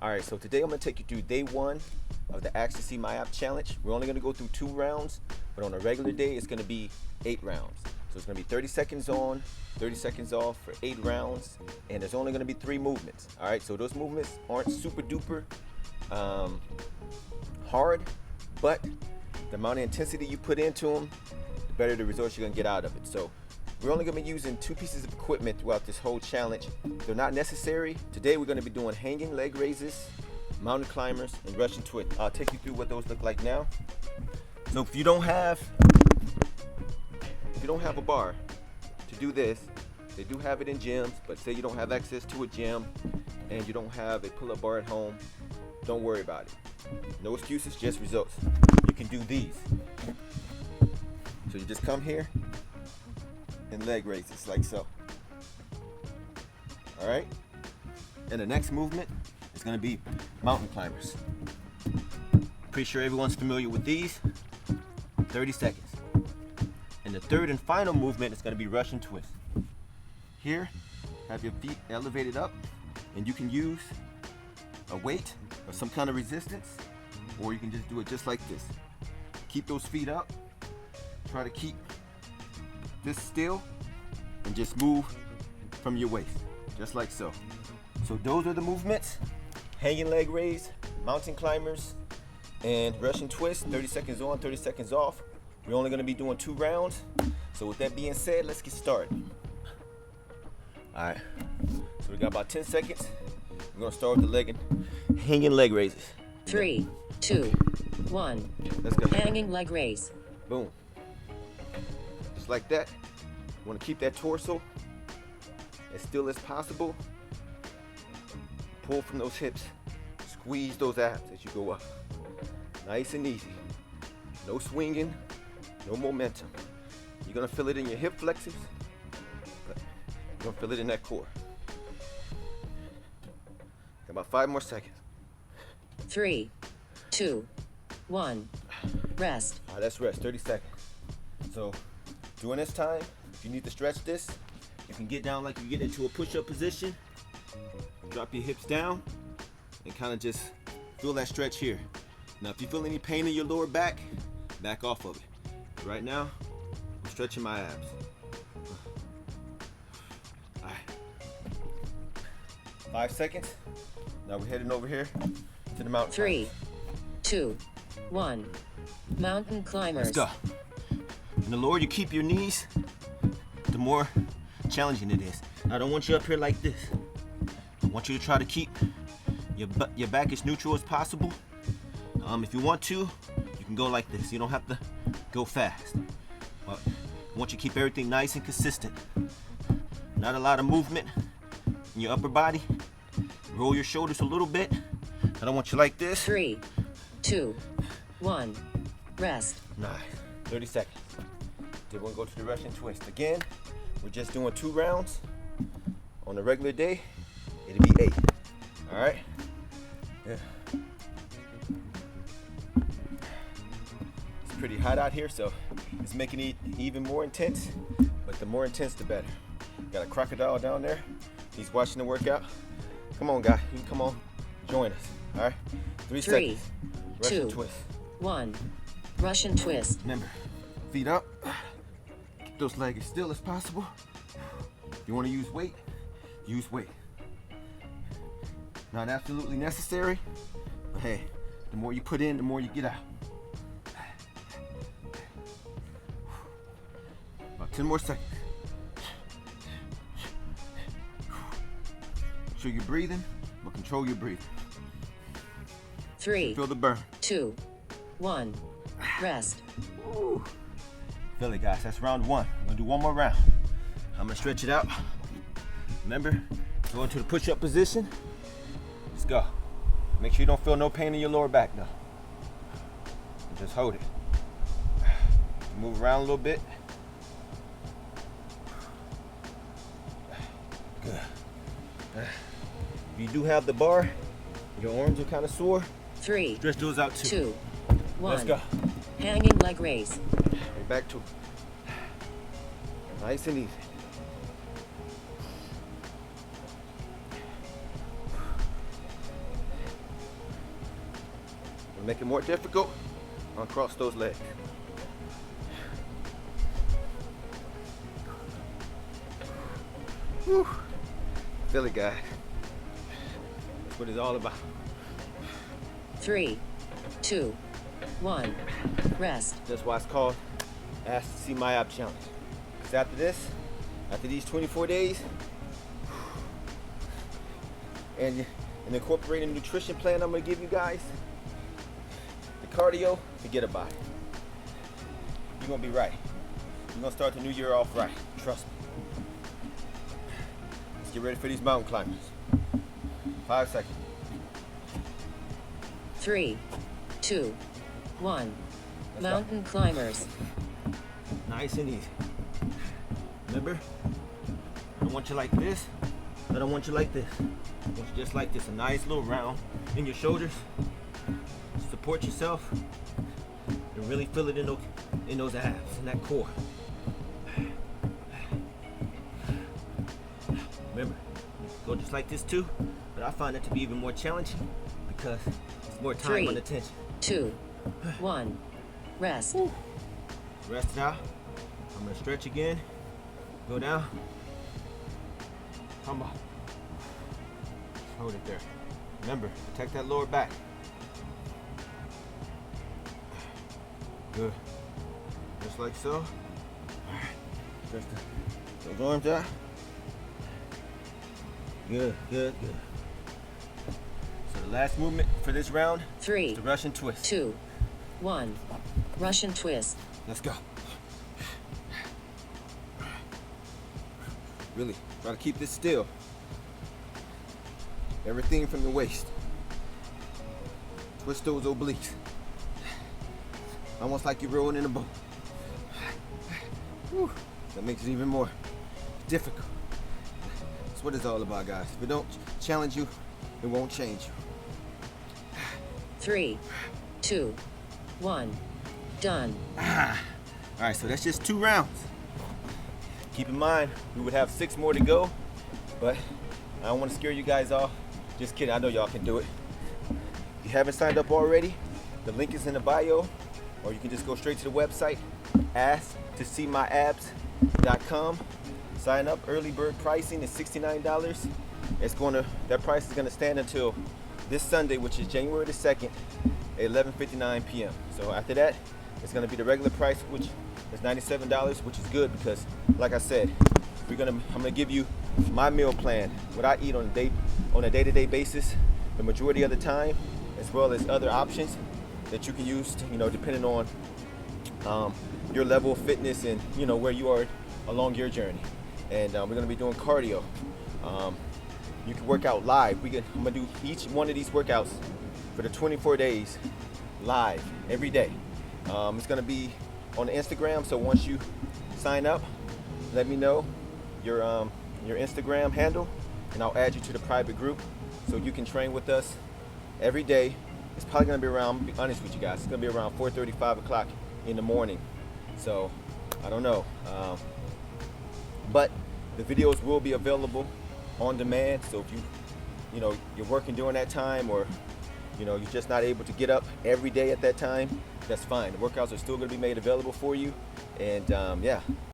Alright, so today I'm going to take you through day 1 of the Ask to See My App challenge. We're only going to go through 2 rounds, but on a regular day it's going to be 8 rounds. So it's going to be 30 seconds on, 30 seconds off for 8 rounds, and there's only going to be 3 movements. Alright, so those movements aren't super duper hard, but the amount of intensity you put into them, the better the results you're going to get out of it. So we're only going to be using 2 pieces of equipment throughout this whole challenge. They're not necessary. Today we're going to be doing hanging leg raises, mountain climbers, and Russian twist. I'll take you through what those look like now. So if you don't have a bar to do this, they do have it in gyms, but say you don't have access to a gym and you don't have a pull-up bar at home, don't worry about it. No excuses, just results. You can do these. So you just come here and leg raises like so. All right, and the next movement is going to be mountain climbers. Pretty sure everyone's familiar with these. 30 seconds. And the third and final movement is going to be Russian twist. Here, have your feet elevated up, and you can use a weight or some kind of resistance, or you can just do it just like this. Keep those feet up. Try to keep this still and just move from your waist, just like so. So those are the movements: hanging leg raise, mountain climbers, and Russian twist. 30 seconds on, 30 seconds off. We're only going to be doing 2 rounds. So with that being said, let's get started. All right, so we got about 10 seconds. We're going to start with the hanging leg raises. 3, 2, 1. Let's go. Hanging leg raise. Boom. Just like that. You want to keep that torso as still as possible. Pull from those hips. Squeeze those abs as you go up. Nice and easy. No swinging, no momentum. You're going to feel it in your hip flexors, but you're going to feel it in that core. Got about 5 more seconds. 3, 2, 1. Rest. All right, let's rest. 30 seconds. So during this time, if you need to stretch this, you can get down like you get into a push-up position. Drop your hips down and kind of just feel that stretch here. Now, if you feel any pain in your lower back, back off of it. Right now, I'm stretching my abs. All right. 5 seconds. Now we're heading over here to the mountain. 3, 2, 1. Mountain climbers. Let's go. And the lower you keep your knees, the more challenging it is. I don't want you up here like this. I want you to try to keep your back as neutral as possible. If you want to, you can go like this. You don't have to go fast. But I want you to keep everything nice and consistent. Not a lot of movement in your upper body. Roll your shoulders a little bit. I don't want you like this. 3, 2, 1. Rest. Nice. 30 seconds. Then we'll go to the Russian twist. Again, we're just doing 2 rounds. On a regular day, it'll be 8. All right? Yeah. It's pretty hot out here, so it's making it even more intense. But the more intense, the better. Got a crocodile down there. He's watching the workout. Come on, guy. You can come on. Join us. All right? 3 seconds. Russian 2, twist. 1. Russian twist. Remember, feet up. Keep those legs as still as possible. If you want to use weight, use weight. Not absolutely necessary, but hey, the more you put in, the more you get out. About 10 more seconds. Make sure you're breathing, but control your breathing. 3, Feel the burn. 2, 1. Rest. Ooh. Feel it, guys. That's round 1. We're gonna do 1 more round. I'm gonna stretch it out. Remember, go into the push-up position. Let's go. Make sure you don't feel no pain in your lower back now. Just hold it. Move around a little bit. Good. If you do have the bar, your arms are kind of sore. 3, Stretch those out too. 2, 1. Let's go. Hanging leg raise. Right back to it. Nice and easy. Make it more difficult. Uncross those legs. Whew. Feel it, guys. That's what it's all about. 3, 2, 1. Rest. That's why it's called Ask to See My Ab Challenge. Because after this, after these 24 days, and incorporating a nutrition plan I'm gonna give you guys, the cardio, forget about it. You're gonna be right. You're gonna start the new year off right. Trust me. Let's get ready for these mountain climbers. 5 seconds. 3, 2, 1. Mountain climbers. Nice and easy. Remember, I don't want you like this. I don't want you like this. I want you just like this. A nice little round in your shoulders. Support yourself and really feel it in those abs, in that core. Remember, go just like this too, but I find it to be even more challenging because it's more time 3, on attention. 2, 1. Rest. Rest it out. I'm gonna stretch again. Go down. Come on. Hold it there. Remember, protect that lower back. Good. Just like so. Alright. Stretch those arms out. Good, good, good. So the last movement for this round 3, is the Russian twist. 2, 1. Russian twist. Let's go. Really, try to keep this still. Everything from the waist. Twist those obliques. Almost like you're rolling in a boat. Whew. That makes it even more difficult. That's what it's all about, guys. If it don't challenge you, it won't change you. 3, 2, 1. Done. All right, so that's just 2 rounds. Keep in mind, we would have 6 more to go, but I don't want to scare you guys off. Just kidding, I know y'all can do it. If you haven't signed up already, the link is in the bio, or you can just go straight to the website, asktosee-my-abs.com. Sign up, early bird pricing is $69. That price is gonna stand until this Sunday, which is January the 2nd at 11:59 p.m. So after that, it's gonna be the regular price, which is $97, which is good because, like I said, I'm gonna give you my meal plan, what I eat on a day-to-day basis, the majority of the time, as well as other options that you can use, depending on your level of fitness and where you are along your journey. And we're gonna be doing cardio. You can work out live. I'm gonna do each one of these workouts for the 24 days live every day. It's gonna be on Instagram, so once you sign up, let me know your Instagram handle, and I'll add you to the private group so you can train with us every day. It's probably gonna be around, I'll be honest with you guys, it's gonna be around 4:30, 5 o'clock in the morning. So I don't know, but the videos will be available on demand. So if you're working during that time, or you're just not able to get up every day at that time, that's fine. The workouts are still going to be made available for you. And yeah,